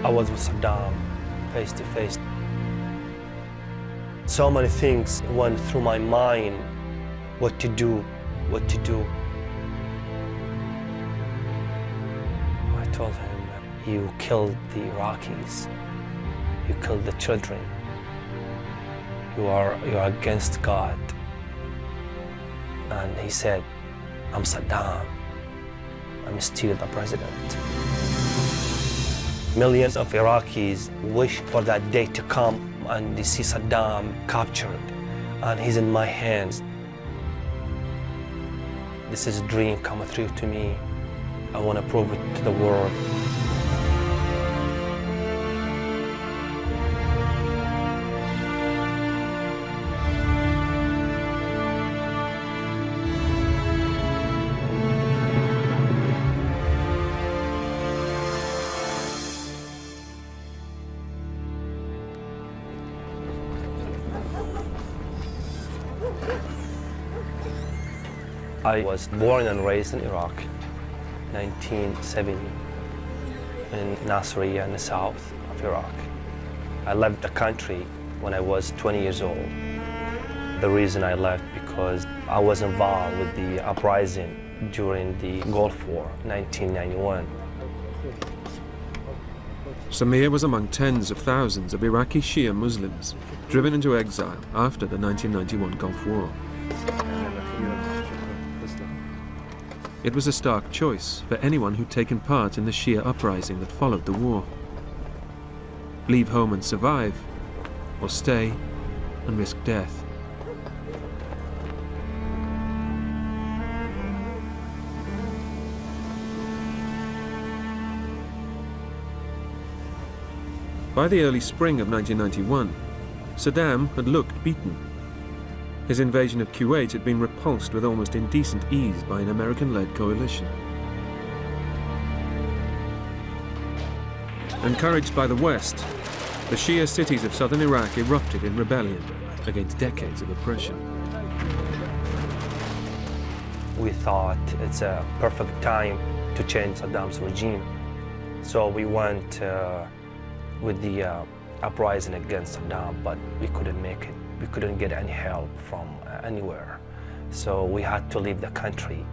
I was with Saddam, face to face. So many things went through my mind, what to do, what to do. I told him, you killed the Iraqis, you killed the children. You are against God. And he said, I'm Saddam, I'm still the president. Millions of Iraqis wish for that day to come and they see Saddam captured, and he's in my hands. This is a dream come true to me. I want to prove it to the world. I was born and raised in Iraq, 1970, in Nasiriyah in the south of Iraq. I left the country when I was 20 years old. The reason I left because I was involved with the uprising during the Gulf War, 1991. Samir was among tens of thousands of Iraqi Shia Muslims driven into exile after the 1991 Gulf War. It was a stark choice for anyone who'd taken part in the Shia uprising that followed the war. Leave home and survive, or stay and risk death. By the early spring of 1991, Saddam had looked beaten. His invasion of Kuwait had been repulsed with almost indecent ease by an American-led coalition. Encouraged by the West, the Shia cities of southern Iraq erupted in rebellion against decades of oppression. We thought it's a perfect time to change Saddam's regime. So we went with the uprising against Saddam, but we couldn't make it. We couldn't get any help from anywhere. So we had to leave the country.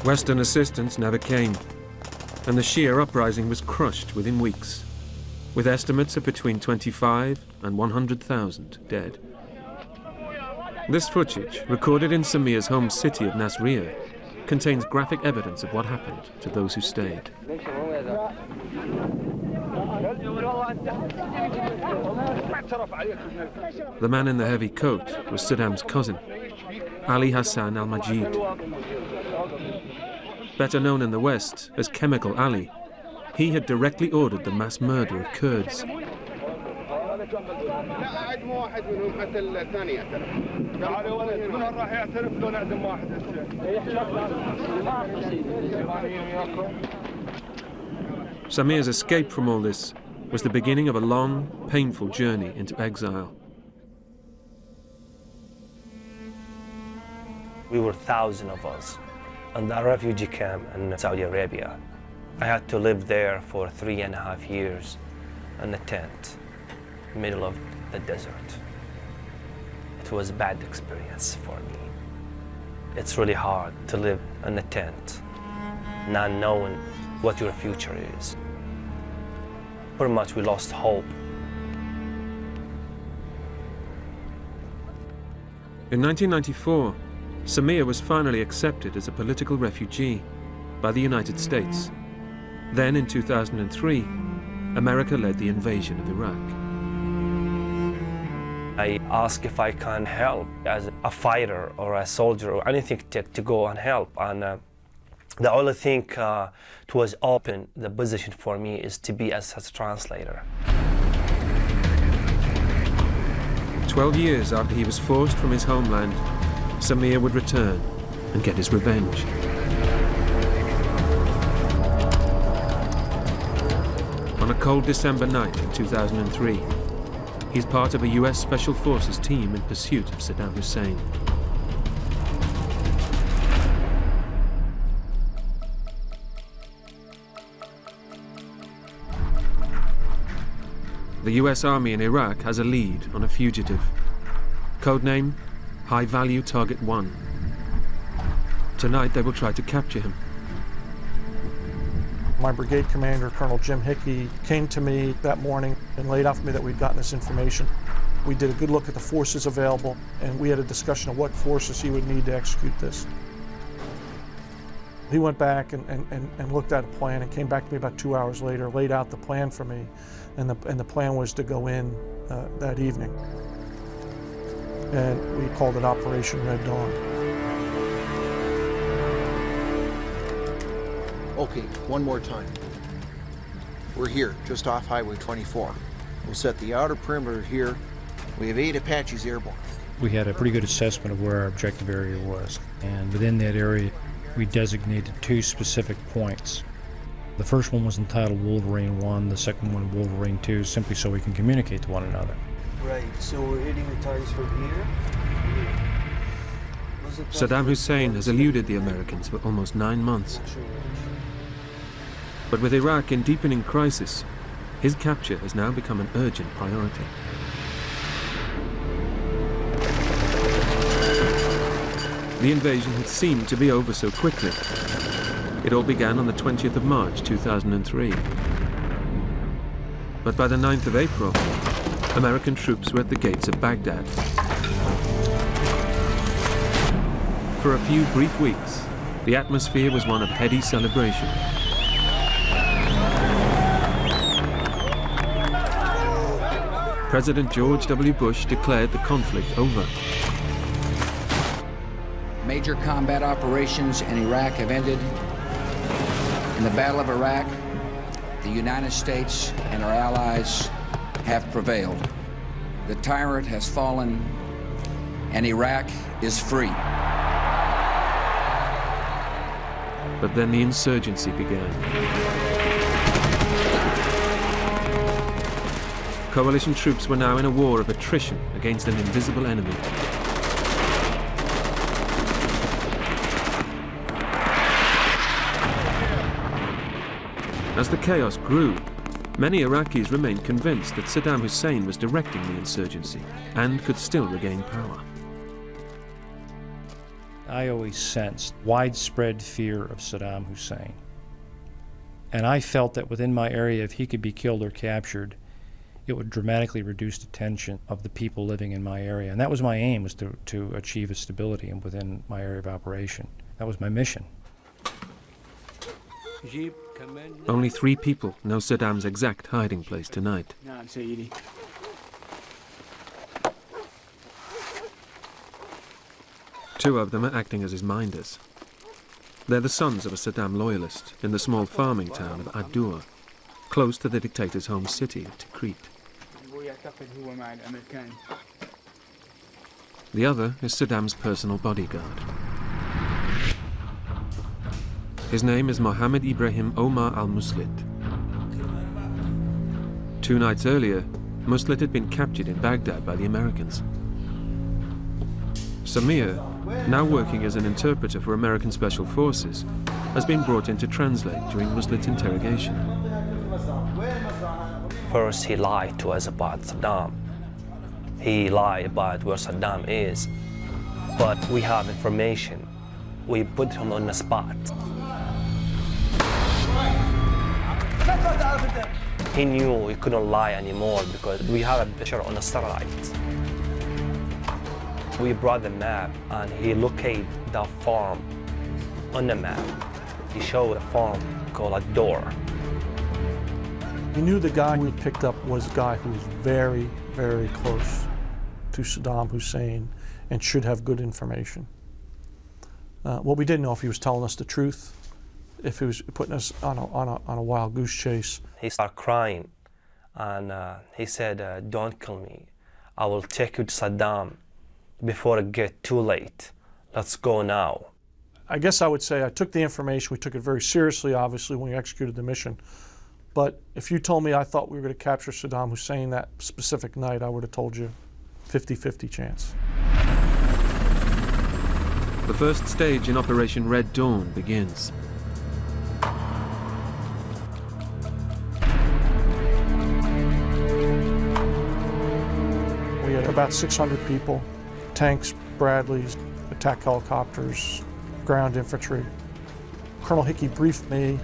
Western assistance never came, and the Shia uprising was crushed within weeks, with estimates of between 25 and 100,000 dead. This footage, recorded in Samir's home city of Nasiriyah, contains graphic evidence of what happened to those who stayed. The man in the heavy coat was Saddam's cousin, Ali Hassan al-Majid. Better known in the West as Chemical Ali, he had directly ordered the mass murder of Kurds. Samir's escape from all this was the beginning of a long, painful journey into exile. We were thousands of us in the refugee camp in Saudi Arabia. I had to live there for 3.5 years in a tent, middle of the desert. It was a bad experience for me. It's really hard to live in a tent, not knowing what your future is. Pretty much we lost hope. In 1994, Samir was finally accepted as a political refugee by the United States. Then in 2003, America led the invasion of Iraq. I asked if I can help as a fighter or a soldier or anything to go and help. And the only thing that was open, the position for me, is to be as a translator. 12 years after he was forced from his homeland, Samir would return and get his revenge. On a cold December night in 2003, he's part of a US Special Forces team in pursuit of Saddam Hussein. the US Army in Iraq has a lead on a fugitive. Codename, High Value Target 1. Tonight they will try to capture him. My brigade commander, Colonel Jim Hickey, came to me that morning and laid out for me that we'd gotten this information. We did a good look at the forces available, and we had a discussion of what forces he would need to execute this. He went back and looked at a plan and came back to me about 2 hours later, laid out the plan for me, and the plan was to go in that evening. And we called it Operation Red Dawn. Okay, one more time. We're here, just off Highway 24. We'll set the outer perimeter here. We have 8 Apaches airborne. We had a pretty good assessment of where our objective area was, and within that area, we designated 2 specific points. The first one was entitled Wolverine 1, the second one Wolverine 2, simply so we can communicate to one another. Right, so we're hitting the targets from here. Saddam Hussein has eluded the Americans for almost 9 months. But with Iraq in deepening crisis, his capture has now become an urgent priority. The invasion had seemed to be over so quickly. It all began on the 20th of March 2003. But by the 9th of April, American troops were at the gates of Baghdad. For a few brief weeks, the atmosphere was one of heady celebration. President George W. Bush declared the conflict over. Major combat operations in Iraq have ended. In the Battle of Iraq, the United States and our allies have prevailed. The tyrant has fallen, and Iraq is free. But then the insurgency began. Coalition troops were now in a war of attrition against an invisible enemy. As the chaos grew, many Iraqis remained convinced that Saddam Hussein was directing the insurgency and could still regain power. I always sensed widespread fear of Saddam Hussein. And I felt that within my area, if he could be killed or captured, it would dramatically reduce the tension of the people living in my area. And that was my aim, was to achieve a stability within my area of operation. That was my mission. Only 3 people know Saddam's exact hiding place tonight. 2 of them are acting as his minders. They're the sons of a Saddam loyalist in the small farming town of Ad-Dur, close to the dictator's home city of Tikrit. The other is Saddam's personal bodyguard. His name is Mohammed Ibrahim Omar al-Muslit. 2 nights earlier, Muslit had been captured in Baghdad by the Americans. Samir, now working as an interpreter for American Special Forces, has been brought in to translate during Muslit's interrogation. First, he lied to us about Saddam. He lied about where Saddam is. But we have information. We put him on the spot. He knew he couldn't lie anymore because we have a picture on the satellite. We brought the map and he located the farm on the map. He showed a farm called Ad-Dur. He knew the guy we picked up was a guy who was very, very close to Saddam Hussein and should have good information. What we didn't know if he was telling us the truth, if he was putting us on a wild goose chase. He started crying and he said, "Don't kill me. I will take you to Saddam before it gets too late. Let's go now." I guess I would say I took the information. We took it very seriously, obviously, when we executed the mission. But if you told me I thought we were going to capture Saddam Hussein that specific night, I would have told you 50-50 chance. The first stage in Operation Red Dawn begins. had about 600 people, tanks, Bradleys, attack helicopters, ground infantry. Colonel Hickey briefed me.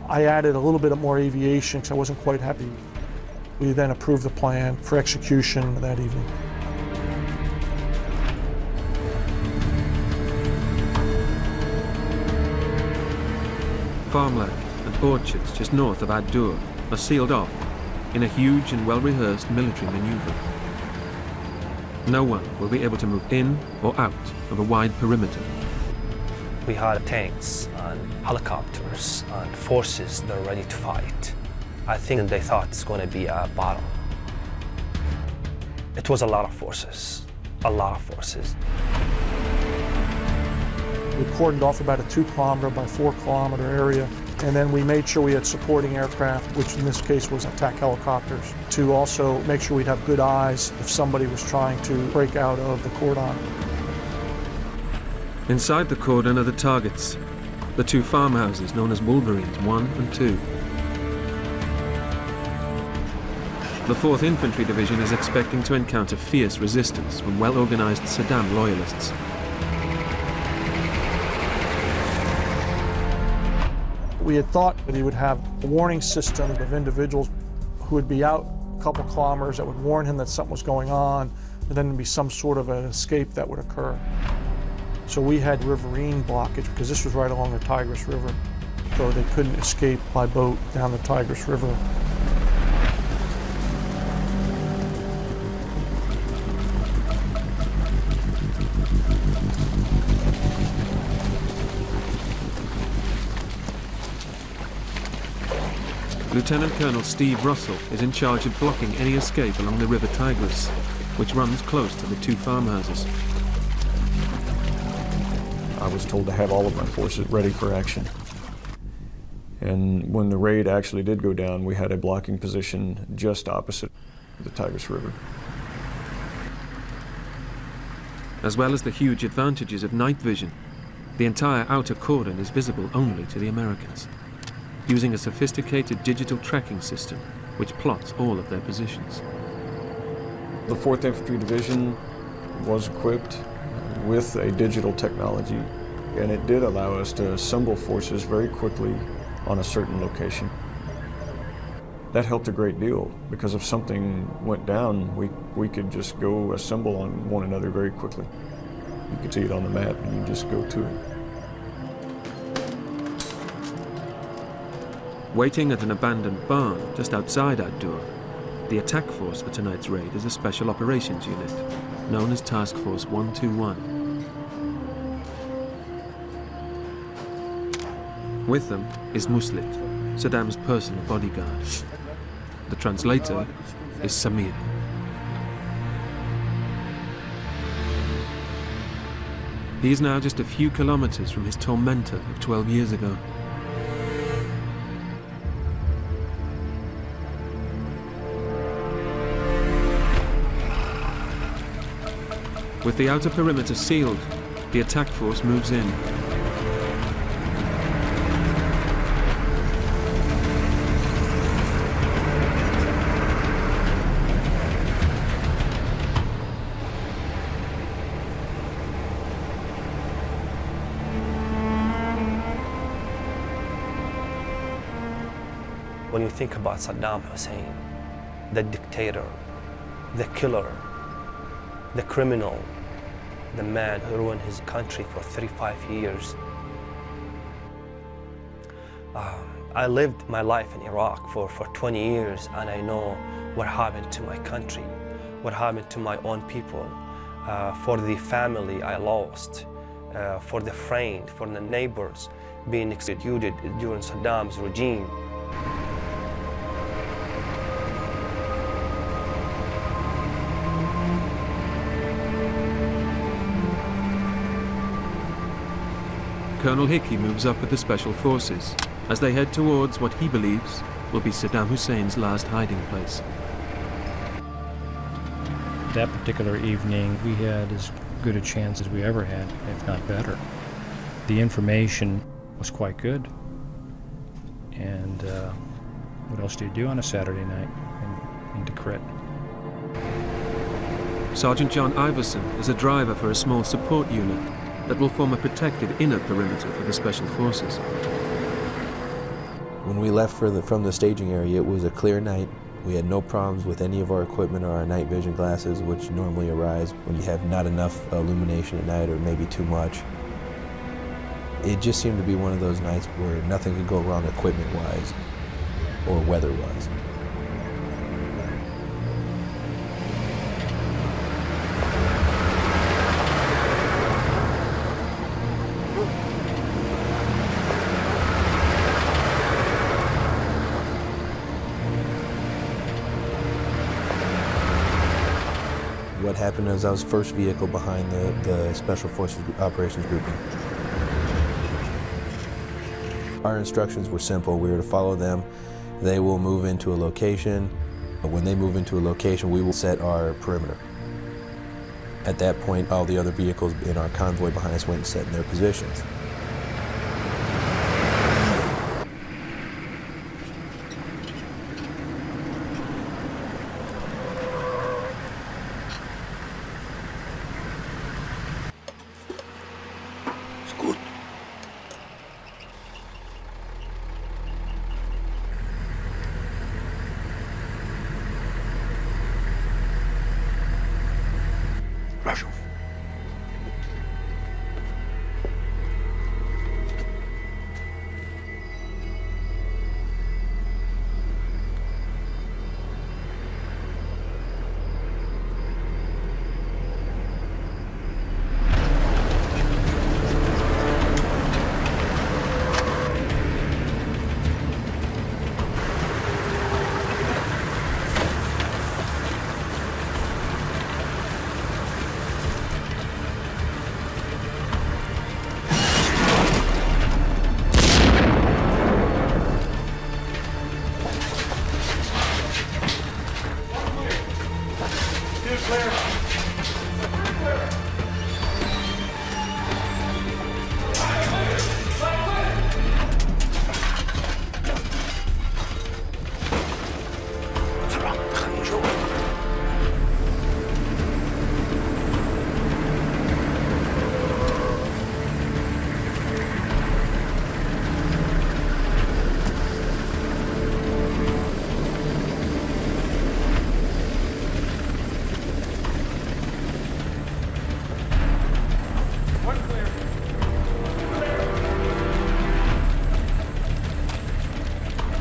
I added a little bit more aviation because I wasn't quite happy. We then approved the plan for execution that evening. Farmland and orchards just north of Ad-Dur are sealed off in a huge and well-rehearsed military maneuver. No one will be able to move in or out of a wide perimeter. We had tanks and helicopters and forces that are ready to fight. I think they thought it's going to be a battle. It was a lot of forces, a lot of forces. We cordoned off about a 2-kilometer by 4-kilometer area, and then we made sure we had supporting aircraft, which in this case was attack helicopters, to also make sure we'd have good eyes if somebody was trying to break out of the cordon. Inside the cordon are the targets, the 2 farmhouses known as Wolverines 1 and 2. The 4th Infantry Division is expecting to encounter fierce resistance from well-organized Saddam loyalists. We had thought that he would have a warning system of individuals who would be out a couple kilometers that would warn him that something was going on, and then there'd be some sort of an escape that would occur. So we had riverine blockage because this was right along the Tigris River, so they couldn't escape by boat down the Tigris River. Lieutenant Colonel Steve Russell is in charge of blocking any escape along the River Tigris, which runs close to the 2 farmhouses. I was told to have all of my forces ready for action. And when the raid actually did go down, we had a blocking position just opposite the Tigris River. As well as the huge advantages of night vision, the entire outer cordon is visible only to the Americans, using a sophisticated digital tracking system which plots all of their positions. The 4th Infantry Division was equipped with a digital technology, and it did allow us to assemble forces very quickly on a certain location. That helped a great deal, because if something went down, we could just go assemble on one another very quickly. You could see it on the map and you just go to it. Waiting at an abandoned barn just outside Ad-Dur, the attack force for tonight's raid is a Special Operations Unit, known as Task Force 121. With them is Muslit, Saddam's personal bodyguard. The translator is Samir. He is now just a few kilometers from his tormentor of 12 years ago. With the outer perimeter sealed, the attack force moves in. When you think about Saddam Hussein, the dictator, the killer, the criminal, the man who ruined his country for 35 years. I lived my life in Iraq for 20 years, and I know what happened to my country, what happened to my own people, for the family I lost, for the friend, for the neighbors being executed during Saddam's regime. Colonel Hickey moves up with the Special Forces as they head towards what he believes will be Saddam Hussein's last hiding place. That particular evening, we had as good a chance as we ever had, if not better. The information was quite good. And what else do you do on a Saturday night in Tikrit? Sergeant John Iverson is a driver for a small support unit that will form a protected inner perimeter for the Special Forces. When we left from the staging area, it was a clear night. We had no problems with any of our equipment or our night vision glasses, which normally arise when you have not enough illumination at night or maybe too much. It just seemed to be one of those nights where nothing could go wrong equipment-wise or weather-wise. What happened is I was first vehicle behind the Special Forces Operations Grouping. Our instructions were simple. We were to follow them. They will move into a location. When they move into a location, we will set our perimeter. At that point, all the other vehicles in our convoy behind us went and set in their positions.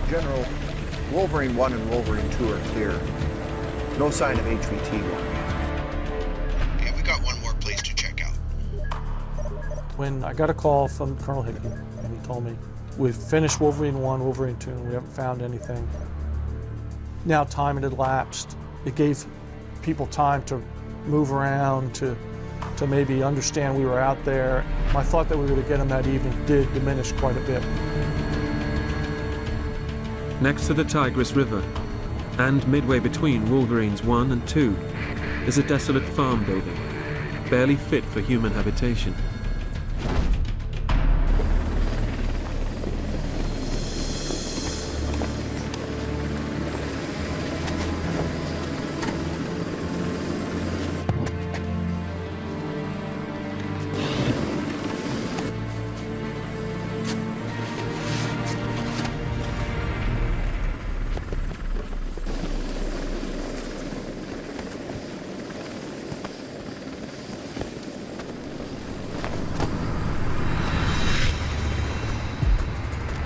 General, Wolverine 1 and Wolverine 2 are clear. No sign of HVT 1. Okay, we got one more place to check out. When I got a call from Colonel Hickey, and he told me, we've finished Wolverine 1, Wolverine 2, and we haven't found anything. Now time had elapsed. It gave people time to move around, to maybe understand we were out there. My thought that we were going to get them that evening did diminish quite a bit. Next to the Tigris River, and midway between Wolverines 1 and 2, is a desolate farm building, barely fit for human habitation.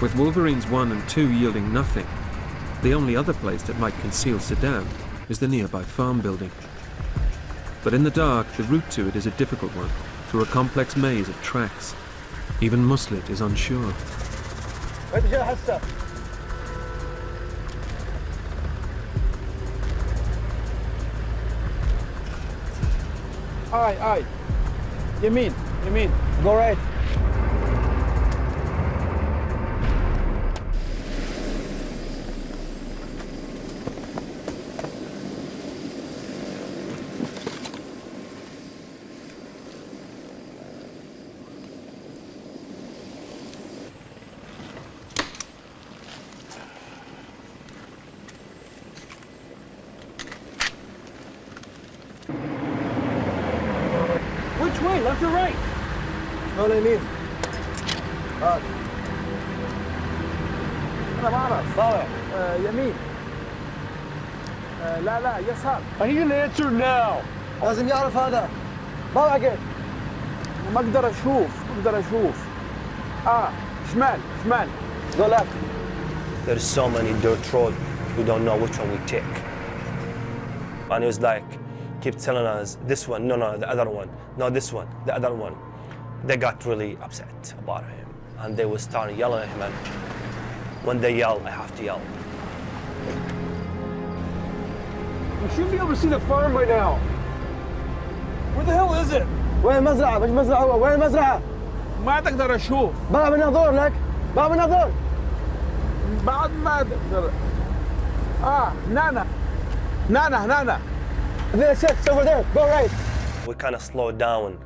With Wolverines 1 and 2 yielding nothing, the only other place that might conceal Saddam is the nearby farm building. But in the dark, the route to it is a difficult one, through a complex maze of tracks. Even Muslit is unsure. Aye. Yamin. Go right. to right. دولة يمين. أنا بعرف. طالع. يمين. لا يسار. I need an answer now. لازم يعرف هذا. طالع كيف؟ ما أقدر أشوف. شمال. Go left. There's so many dirt road, we don't know which one we take. And it was like, keep telling us, this one, no, the other one, no, this one, the other one. They got really upset about him, and they were starting yelling at him, and when they yell, I have to yell. You should be able to see the farm by now. Where the hell is it? وين المزرعة؟ مش مزرعة هو، وين المزرعة؟ ما تقدر أشوف. باب الناظور لك، باب الناظور. بعد ما تقدر. نانا. There's six over there. Go right. We kind of slowed down,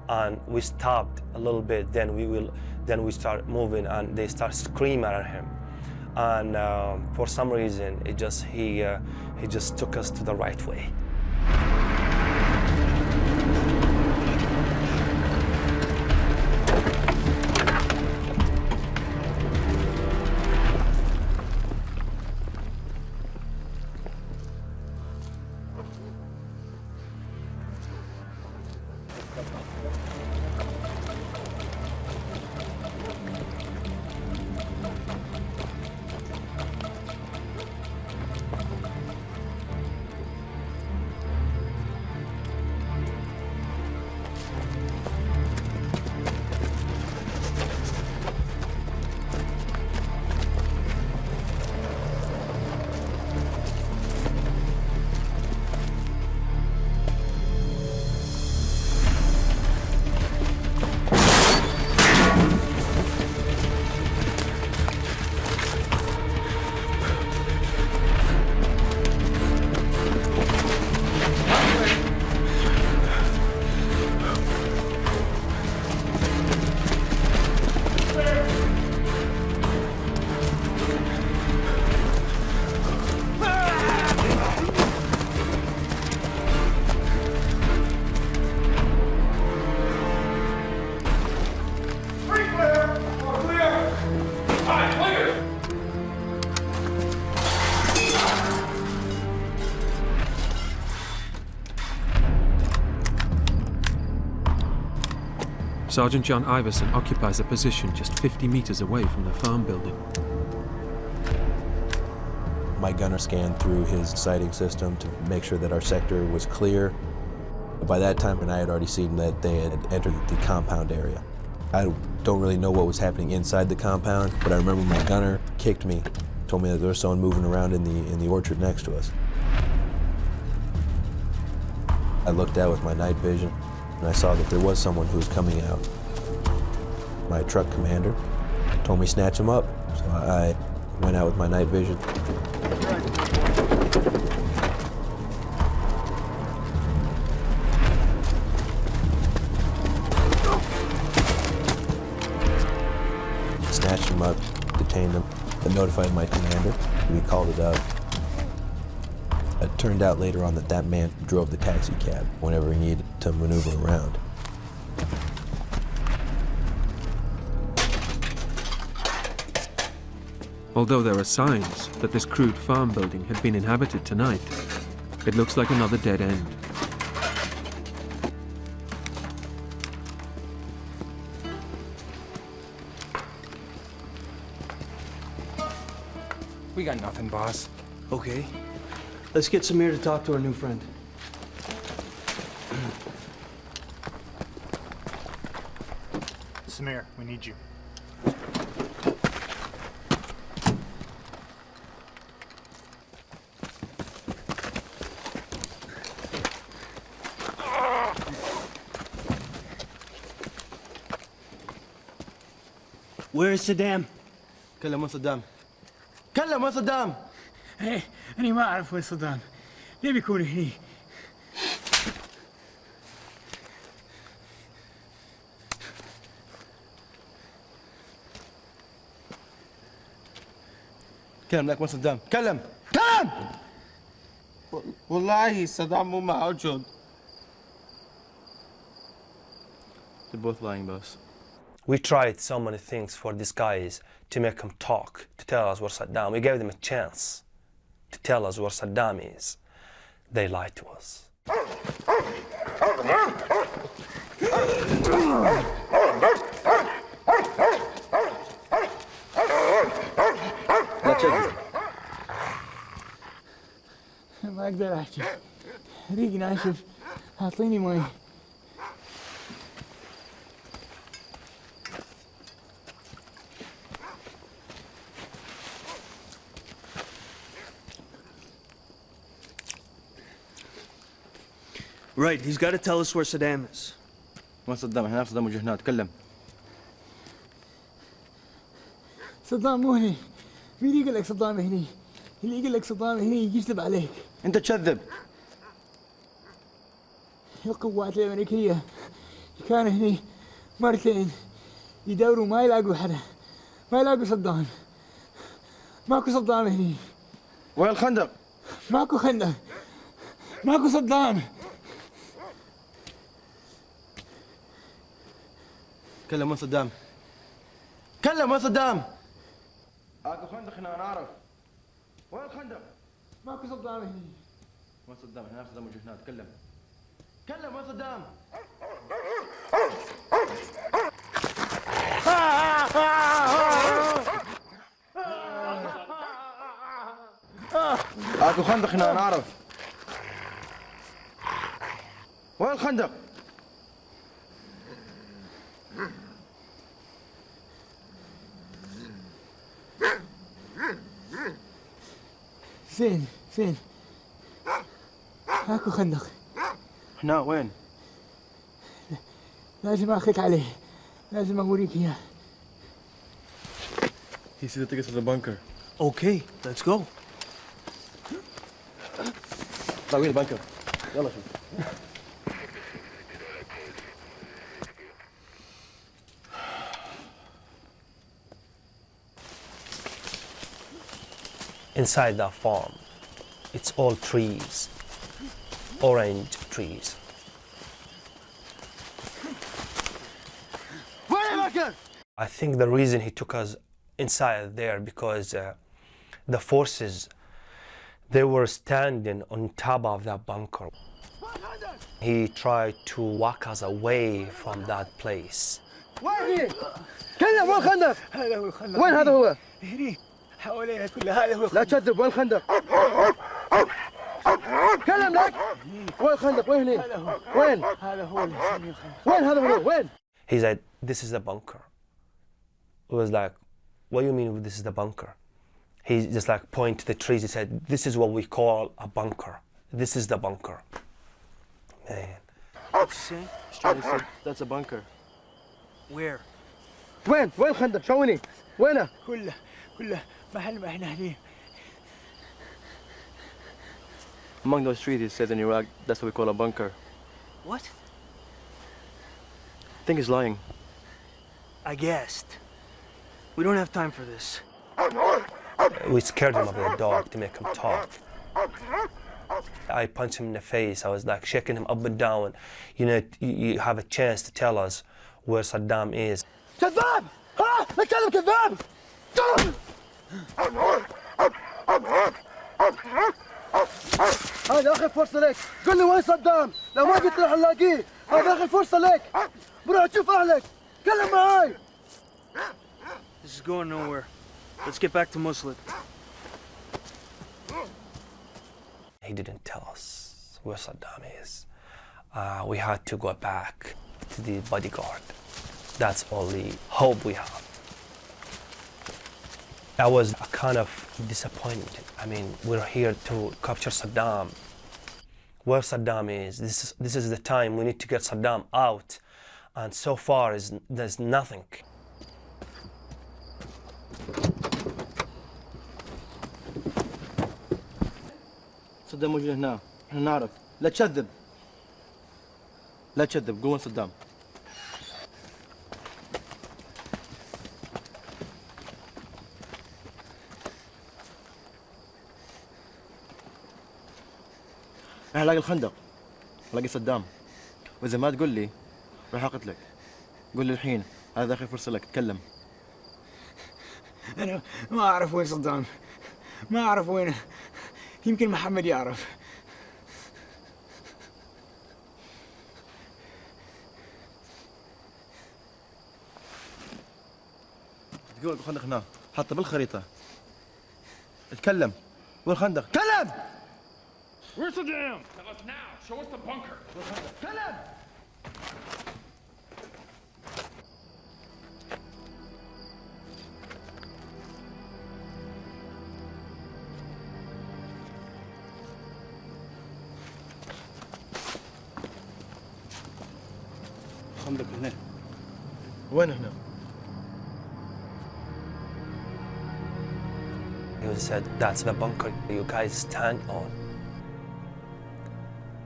and we stopped a little bit. Then we start moving, and they start screaming at him. And for some reason, he just took us to the right way. Sergeant John Iverson occupies a position just 50 meters away from the farm building. My gunner scanned through his sighting system to make sure that our sector was clear. By that time, I had already seen that they had entered the compound area. I don't really know what was happening inside the compound, but I remember my gunner kicked me, told me that there was someone moving around in the orchard next to us. I looked out with my night vision, and I saw that there was someone who was coming out. My truck commander told me snatch him up, so I went out with my night vision. Snatched him up, detained him, and notified my commander. We called it up. It turned out later on that that man drove the taxi cab whenever he needed to maneuver around. Although there are signs that this crude farm building had been inhabited tonight, it looks like another dead end. We got nothing, boss. Okay. Let's get Samir to talk to our new friend. Samir, we need you. Where is Saddam? كلم وين صدام. كلم وين صدام. ايه أنا ما أعرف وين صدام. ليه بيكون هني؟ كلم لك وين صدام. كلم. والله صدام مو موجود. They're both lying, boss. We tried so many things for these guys to make them talk, to tell us where Saddam. We gave them a chance to tell us where Saddam is. They lied to us. ما اقدر احكي ريقي ناشف اعطيني مي. Right, he's got to tell us where Saddam is. وين صدام؟ احنا نعرف صدام وجه هنا، تكلم. صدام مو هني. مين يقول لك صدام هني؟ اللي يقول لك صدام هني يجي يكذب عليك. انت تكذب. القوات الامريكيه كانوا هني مرتين يدوروا ما يلاقوا حدا، ما يلاقوا صدام. ماكو صدام هني. وين الخندق؟ ماكو خندق. ماكو صدام. كلم وين صدام؟ كلم وين صدام؟ اكو خندق هنا انا اعرف. وين الخندق؟ ماكو صدام هني. وين صدام؟ احنا نعرف صدام وجه هنا، تكلم. كلم وين صدام؟ اكو خندق هنا انا اعرف. وين الخندق؟ فين؟ اكو خندق. هنا وين؟ لازم اخذك عليه. لازم اوريك اياه. He said to take us to the bunker. Okay, let's go. طاوين البنكر. يلا شوف. Inside that farm, it's all trees, orange trees. I think the reason he took us inside there because the forces, they were standing on top of that bunker. He tried to walk us away from that place. وين؟ كلم وين الخندق؟ هذا هو الخندق. وين هذا هو؟ هني حوالينا كلها. هذا هو الخندق. لا تكذب، وين الخندق؟ كلم لك. وين الخندق؟ وين هني؟ هذا هو. وين؟ هذا هو اللي يسميه الخندق. وين هذا هو؟ وين؟ He said, this is the bunker. It was like, what do you mean this is the bunker? He just like pointed to the trees. He said, this is what we call a bunker. This is the bunker. Man. What's he saying? He's trying to say that's a bunker. Where? وين؟ وين الخندق؟ شاوني. وينه؟ كله محل ما احنا هني. Among those trees, it says in Iraq, that's what we call a bunker. What? I think he's lying. I guessed. We don't have time for this. We scared him of the dog to make him talk. I punched him in the face. I was like shaking him up and down. You know, you have a chance to tell us where Saddam is. كذاب! ها! لا تكذب كذاب! هذا آخر فرصة لك، قل لي وين صدام؟ لو ما قلت راح نلاقيه، هذا آخر فرصة لك، بروح تشوف أهلك، تكلم معاي. This is going nowhere. Let's get back to Muslim. He didn't tell us where Saddam is. We had to go back to the bodyguard. That's all the hope we have. I was kind of disappointed. I mean, we're here to capture Saddam. Where Saddam is, this is the time we need to get Saddam out. And so far, there's nothing. صدام موجود هنا، احنا نعرف، لا تكذب. لا تكذب، قول وين صدام. انا الاقي الخندق، الاقي صدام، واذا ما تقول لي راح اقتلك. قول لي الحين، هذا آخر فرصة لك، تكلم. أنا ما أعرف وين صدام، ما أعرف وينه، يمكن محمد يعرف. تقول الخندق هنا، حطه بالخريطة. اتكلم. وين الخندق؟ تكلم! Where's Saddam? Tell us now. Show us the bunker. تكلم! خندق هنا. وين هنا؟ He said, that's the bunker you guys stand on.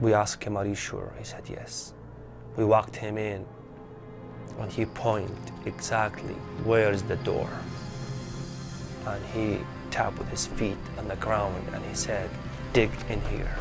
We asked him, are you sure? He said, yes. We walked him in, and he pointed exactly where is the door. And he tapped with his feet on the ground, and he said, dig in here.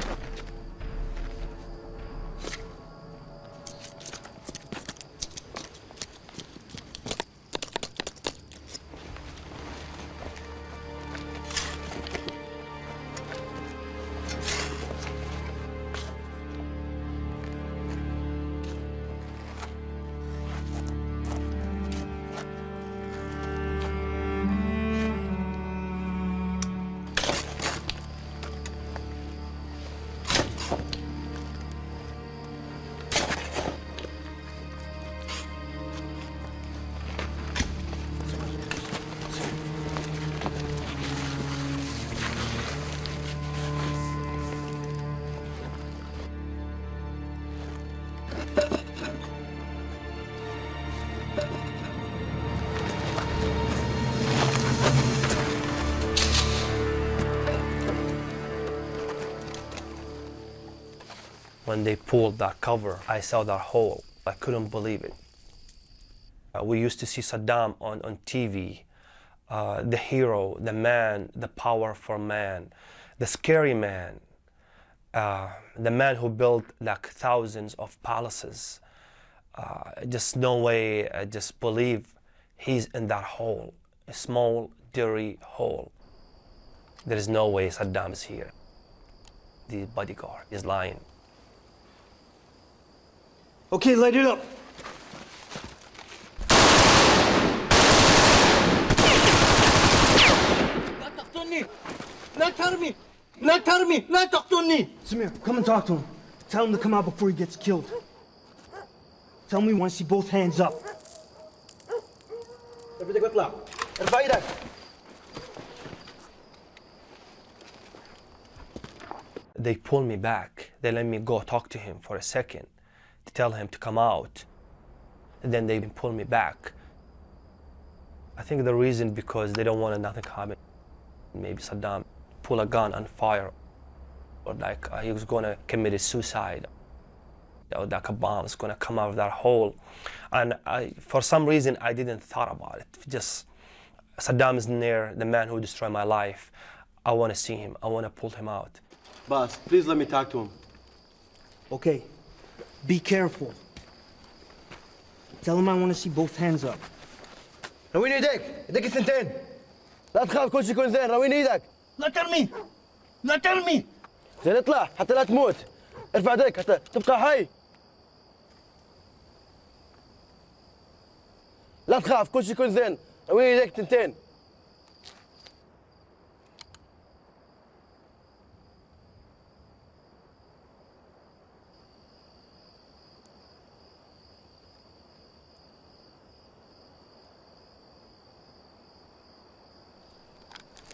When they pulled that cover, I saw that hole. I couldn't believe it. We used to see Saddam on TV, the hero, the man, the powerful man, the scary man, the man who built like thousands of palaces. Just no way, I just believe he's in that hole, a small, dirty hole. There is no way Saddam is here. The bodyguard is lying. Okay, light it up. لا تقتلني! لا ترمي! لا ترمي! لا تقتلني! Samir, come and talk to him. Tell him to come out before he gets killed. Tell him we want to see both hands up. بدك اطلع. ارفع ايدك. They pulled me back. They let me go talk to him for a second, to tell him to come out. And then they pulled me back. I think the reason because they don't want nothing to happen. Maybe Saddam pull a gun and fire, or like he was gonna commit a suicide, or like a bomb is gonna come out of that hole. And for some reason, I didn't thought about it. Just Saddam is near, the man who destroyed my life. I want to see him. I want to pull him out. Boss, please let me talk to him. Okay, be careful. Tell him I want to see both hands up. رويني ايديك، ايديك الثنتين. لا تخاف، كل شيء يكون زين، رويني ايدك. لا ترمي! لا ترمي! زين اطلع حتى لا تموت. ارفع ايديك حتى تبقى حي. لا تخاف، كل شيء يكون زين، رويني ايديك الثنتين.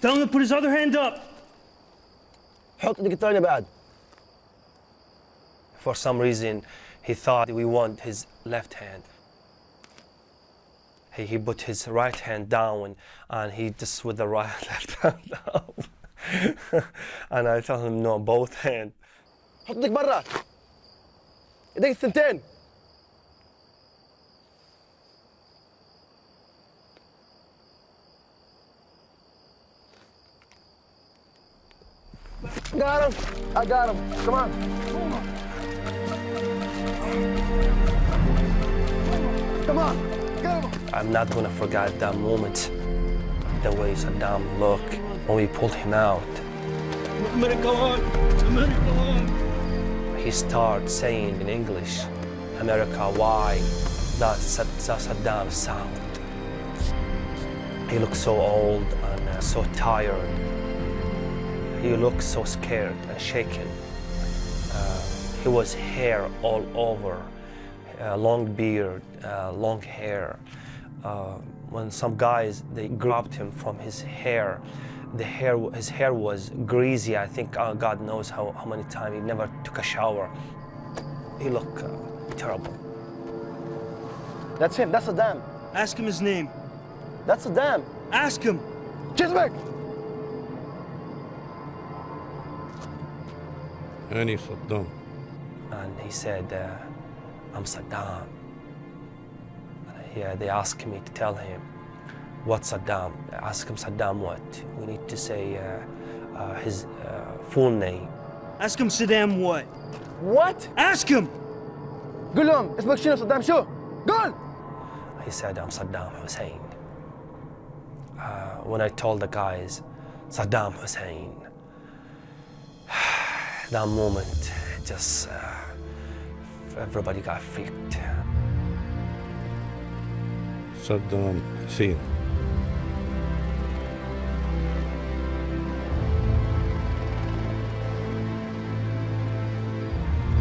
Tell him to put his other hand up. حط ايدك الثانية بعد. For some reason, he thought we want his left hand. He put his right hand down, and he just with the right left hand down. And I told him no, both hands. حط ايدك برا. ايديك الثنتين. Got him. I got him. Come on. Come on, get him. I'm not gonna forget that moment, the way Saddam looked when we pulled him out. America on, America on. He started saying in English, America, why? That's Saddam's sound. He looked so old and so tired. He looked so scared and shaken. He was hair all over, long beard, long hair. When some guys, they grabbed him from his hair, his hair was greasy. I think God knows how many times. He never took a shower. He looked terrible. That's him, that's Saddam. Ask him his name. That's Saddam. Ask him. Chiswick! أنا صدام. And he said, I'm Saddam. And they asked me to tell him, what's Saddam? I asked him, Saddam what? We need to say his full name. Ask him Saddam what? What? Ask him! قول لهم اسمك شنو صدام شو؟ قول! He said, I'm Saddam Hussein. When I told the guys, Saddam Hussein, that moment, just everybody got freaked. Saddam Hussein.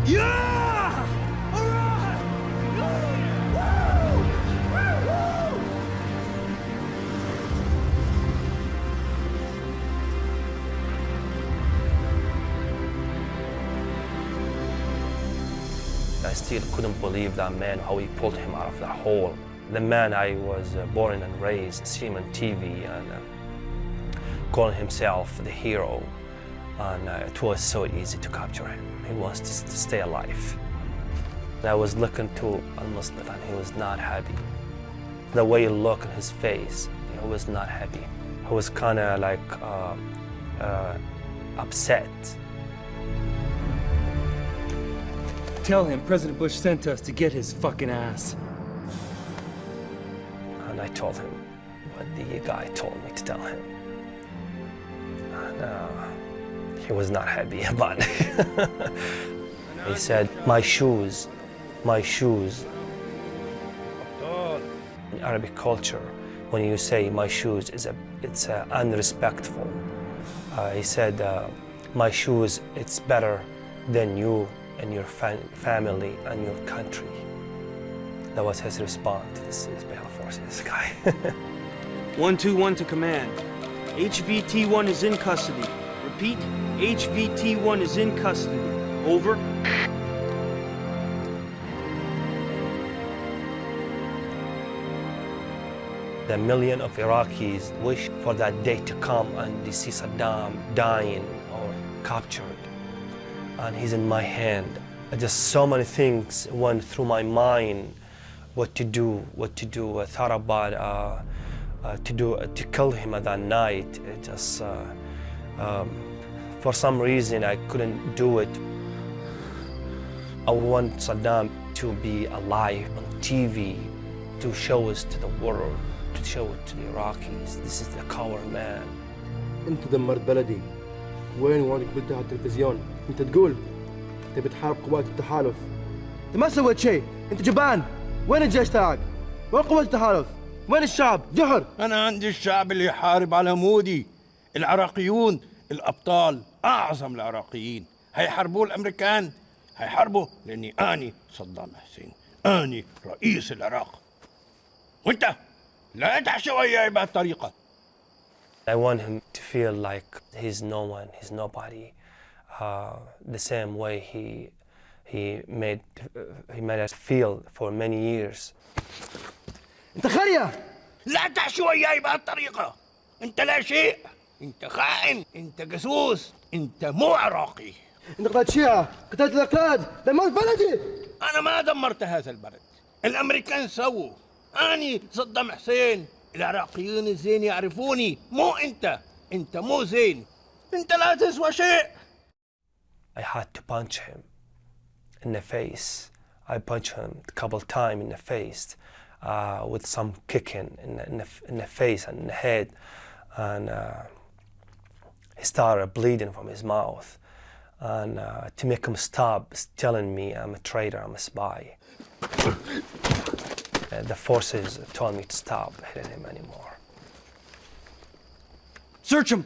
Yeah! All right! I still couldn't believe that man, how he pulled him out of that hole. The man I was born and raised, see him on TV and calling himself the hero. And it was so easy to capture him. He wants to stay alive. And I was looking to Al-Muslim and he was not happy. The way he looked in his face, he was not happy. He was kind of like upset. Tell him President Bush sent us to get his fucking ass. And I told him what the guy told me to tell him. And he was not happy about it. He said, my shoes. In Arabic culture, when you say my shoes, it's unrespectful. He said, my shoes, it's better than you and your family and your country. That was his response to this Special Forces guy. 121 to command. HVT-1 is in custody. Repeat, HVT-1 is in custody. Over. The million of Iraqis wish for that day to come and they see Saddam dying or captured. And he's in my hand. Just so many things went through my mind. What to do. I thought about to kill him at that night. It just for some reason I couldn't do it. I want Saddam to be alive on TV, to show us to the world, to show it to the Iraqis. This is the coward man. انت دمرت بلدي. وين وعدك قلتها على التلفزيون؟ انت تقول انت بتحارب قوات التحالف. انت ما سويت شيء، انت جبان. وين الجيش تاعك؟ وين قوات التحالف؟ وين الشعب؟ جحر. أنا عندي الشعب اللي يحارب على مودي. العراقيون الأبطال أعظم العراقيين. هيحاربوا الأمريكان، هيحاربوا لأني أني صدام حسين، أني رئيس العراق. وأنت لا تحشى وياي بهالطريقة. I want him to feel like he's no one, he's nobody. The same way he made us feel for many years. انت خرية. لا تحشى وياي بهالطريقة. أنت لا شيء. أنت خائن. أنت جاسوس. أنت مو عراقي. انت قتلت شيعة، قتلت الأكراد، دمرت بلدي. أنا ما دمرت هذا البلد. الأمريكان سووا. أني صدام حسين. العراقيين الزين يعرفوني، مو أنت. أنت مو زين. أنت لا تسوى شيء. I had to punch him in the face. I punched him a couple times in the face. with some kicking in the face and in the head, and he started bleeding from his mouth. And to make him stop telling me I'm a traitor, I'm a spy. The forces told me to stop hitting him anymore. Search him!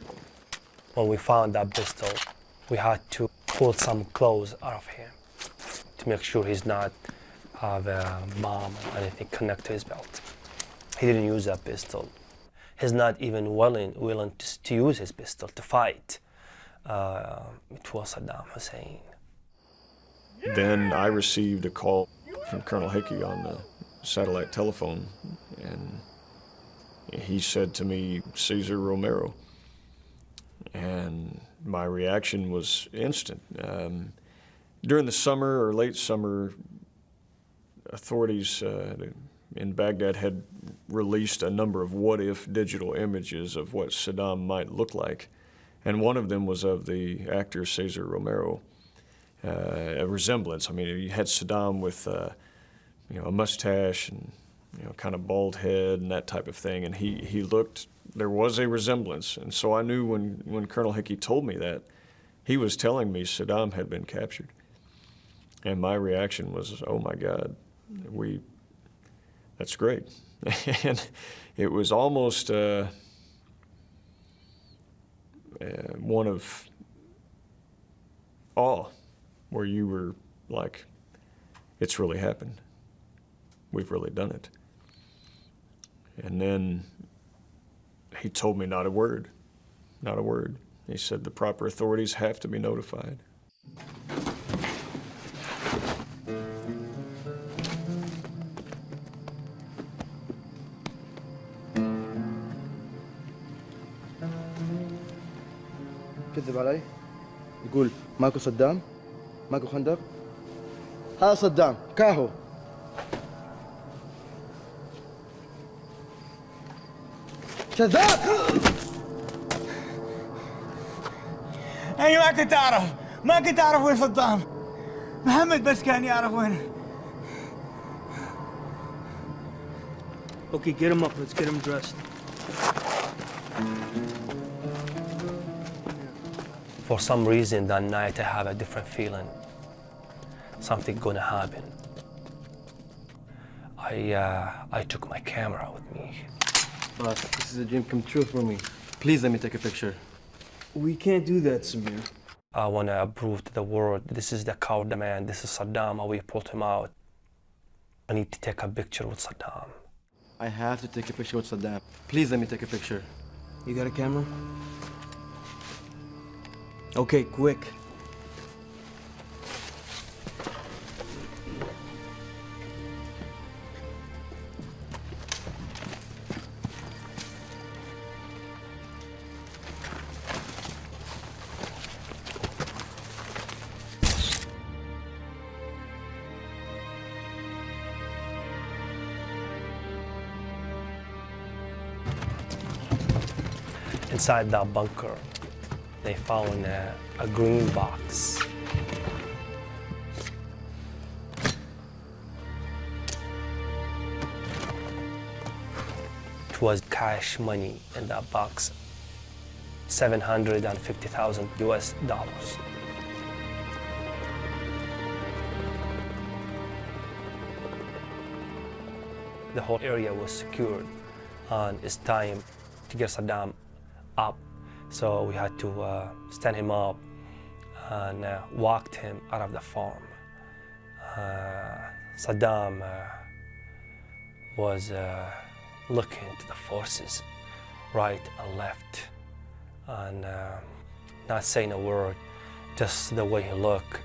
When we found that pistol, we had to pull some clothes out of him to make sure he's not have a bomb or anything connected to his belt. He didn't use that pistol. He's not even willing to use his pistol to fight. It was Saddam Hussein. Then I received a call from Colonel Hickey on the satellite telephone, and he said to me, Cesar Romero. And my reaction was instant. During the summer or late summer, authorities in Baghdad had released a number of what-if digital images of what Saddam might look like. And one of them was of the actor Cesar Romero, a resemblance. I mean, you had Saddam with a mustache and kind of bald head and that type of thing, and he looked. There was a resemblance, and so I knew when Colonel Hickey told me that, he was telling me Saddam had been captured. And my reaction was, oh my God, that's great. And it was almost one of awe, where you were like, it's really happened. We've really done it. And then he told me not a word, not a word. He said the proper authorities have to be notified. كذب علي يقول ماكو صدام ماكو خندق هذا صدام كاهو كذاب أنا ما كنت أعرف وين صدام محمد بس كان يعرف وينه. Okay, get him up. Let's get him dressed. For some reason that night I have a different feeling. Something gonna happen. I took my camera with me. Boss, this is a dream come true for me. Please let me take a picture. We can't do that, Samir. I wanna prove to the world this is the coward man, this is Saddam, how we pulled him out. I need to take a picture with Saddam. I have to take a picture with Saddam. Please let me take a picture. You got a camera? Okay, quick. Inside that bunker, they found a green box. It was cash money in that box, $750,000 US. The whole area was secured, and it's time to get Saddam up. So we had to stand him up and walked him out of the farm. Saddam was looking to the forces right and left and not saying a word, just the way he looked.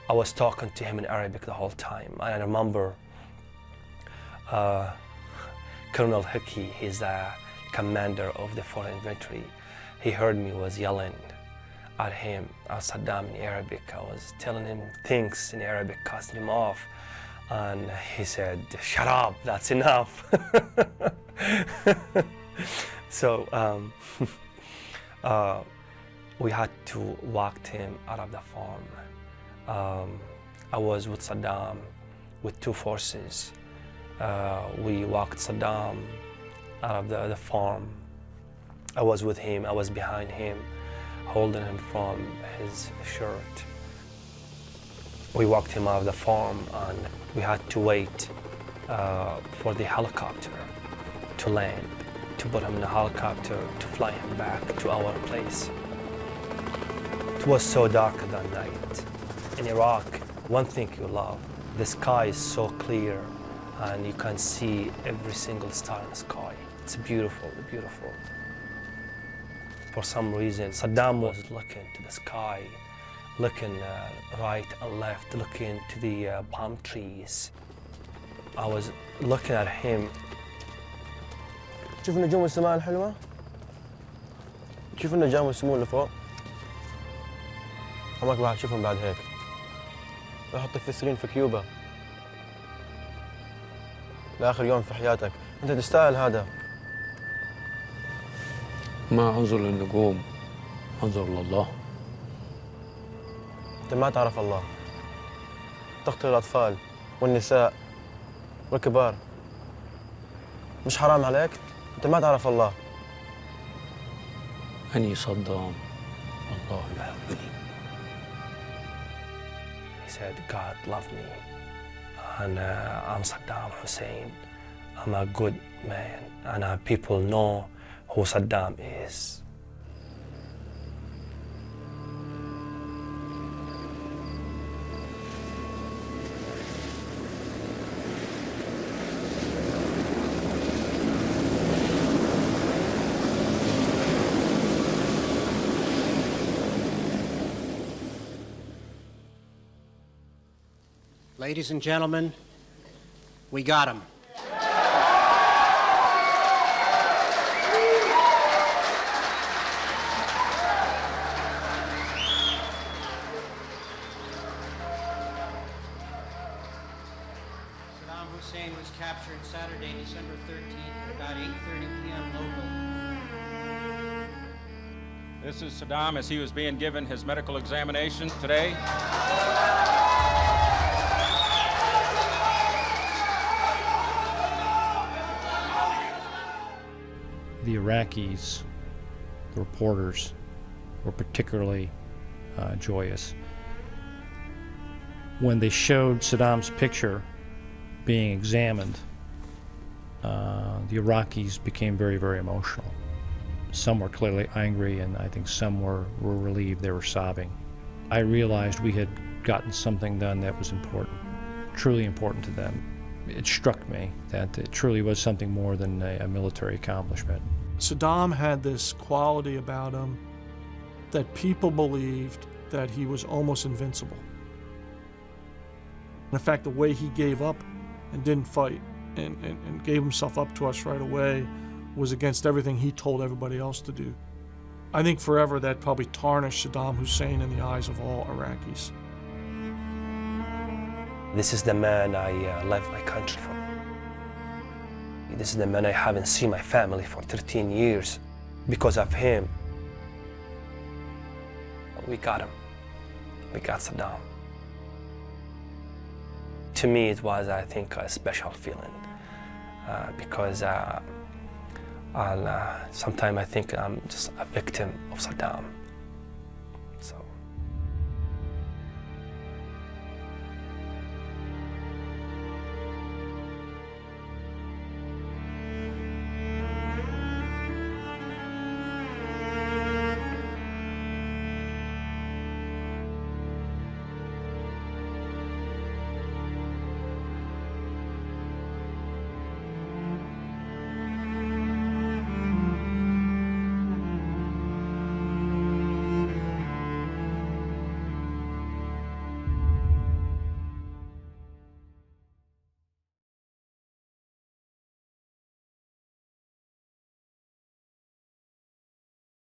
I was talking to him in Arabic the whole time. And I remember Colonel Hickey, he's the commander of the 4th Infantry. He heard me was yelling at him, at Saddam in Arabic. I was telling him things in Arabic, casting him off. And he said, shut up, that's enough. So we had to walk him out of the farm. I was with Saddam, with two forces. We walked Saddam out of the farm. I was with him, I was behind him, holding him from his shirt. We walked him out of the farm and we had to wait for the helicopter to land, to put him in a helicopter, to fly him back to our place. It was so dark that night. In Iraq, one thing you love, the sky is so clear and you can see every single star in the sky. It's beautiful, beautiful. For some reason, Saddam was looking to the sky, looking right and left, looking to the palm trees. I was looking at him. شوف النجوم والسماء الحلوة؟ شوف النجوم والسمو اللي فوق؟ عمرك ما هتشوفهم بعد هيك. راح احطك في سرير في كيوبا. لآخر يوم في حياتك، أنت تستاهل هذا. ما أنظر للنجوم، أنظر لله. أنت ما تعرف الله. تقتل الأطفال والنساء والكبار. مش حرام عليك؟ أنت ما تعرف الله. أني صدام، الله يحبني. He said, God loved me, and I'm Saddam Hussein. I'm a good man, and people know who Saddam is. Ladies and gentlemen, we got him. Saddam Hussein was captured Saturday, December 13th at about 8:30 p.m. local. This is Saddam as he was being given his medical examination today. The Iraqis, the reporters, were particularly joyous. When they showed Saddam's picture being examined, the Iraqis became very, very emotional. Some were clearly angry, and I think some were relieved. They were sobbing. I realized we had gotten something done that was important, truly important to them. It struck me that it truly was something more than a military accomplishment. Saddam had this quality about him that people believed that he was almost invincible. In fact, the way he gave up and didn't fight and gave himself up to us right away was against everything he told everybody else to do. I think forever that probably tarnished Saddam Hussein in the eyes of all Iraqis. This is the man I left my country for. This is the man I haven't seen my family for 13 years. Because of him, we got him. We got Saddam. To me, it was, I think, a special feeling because sometimes I think I'm just a victim of Saddam.